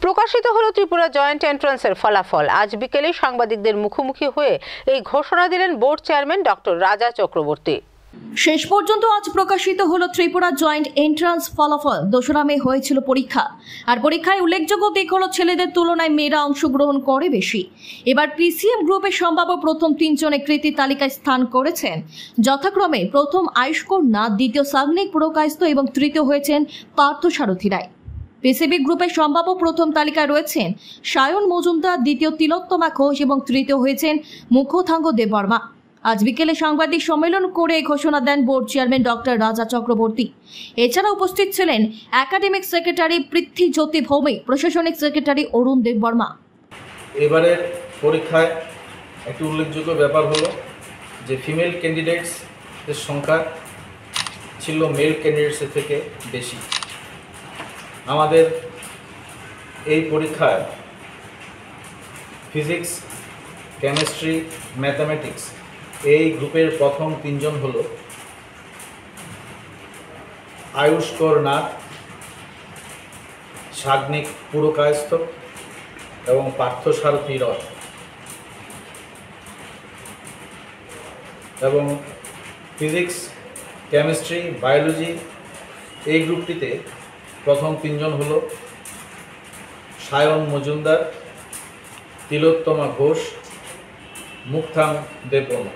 প্রকাশিত হলো ত্রিপুরা জয়েন্ট এন্ট্রান্সের ফলাফল। আজ বিকেলে সাংবাদিকদের মুখোমুখি হয়ে এই ঘোষণা দিলেন বোর্ড চেয়ারম্যান ডক্টর রাজা চক্রবর্তী। শেষ পর্যন্ত আজ প্রকাশিত হলো ত্রিপুরা জয়েন্ট এন্ট্রান্স ফলাফল। 2রা মে হয়েছিল পরীক্ষা, আর পরীক্ষায় উল্লেখযোগ্য দিক হলো ছেলেদের তুলনায় মেয়েরা অংশগ্রহণ করে বেশি। এবার পিসিএম গ্রুপের সম্ভাব্য প্রথম 3 জনে কৃতি তালিকায় স্থান করেছেন যথাক্রমে প্রথম আয়ুষ্কর নাথ, দ্বিতীয় সাগ্নিক পুরকায়স্থ এবং তৃতীয় হয়েছেন পার্থসারথী রায়। পিসিবি গ্রুপের সম্ভাব্য প্রথম তালিকায় রয়েছেন সায়ন মজুমদার, দ্বিতীয় তিলোত্তমা ঘোষ এবং তৃতীয় হয়েছেন মুখোথাঙ্গ দেববর্মা। আজ বিকেলে সাংবাদিক সম্মেলন করে ঘোষণা দেন বোর্ড চেয়ারম্যান ডক্টর রাজা চক্রবর্তী। এছাড়া উপস্থিত ছিলেন একাডেমিক সেক্রেটারি পৃথ্বীজ্যোতি ভৌমিক, প্রশাসনিক সেক্রেটারি অরুণ দেববর্মা। এবারের পরীক্ষায় একটি উল্লেখযোগ্য ব্যাপার হলো যে ফিমেল ক্যান্ডিডেটসের সংখ্যা ছিল মেল ক্যান্ডিডেটসের থেকে বেশি। আমাদের এই পরীক্ষায় ফিজিক্স, কেমিস্ট্রি, ম্যাথামেটিক্স এই গ্রুপের প্রথম 3 জন হল আয়ুষ্কর নাথ, সাগ্নিক পুরকায়স্থ এবং পার্থসারথী রায়। এবং ফিজিক্স, কেমিস্ট্রি, বায়োলজি এই গ্রুপটিতে প্রথম 3 জন হল সায়ন মজুমদার, তিলোত্তমা ঘোষ, মুখথাং দেববর্মা।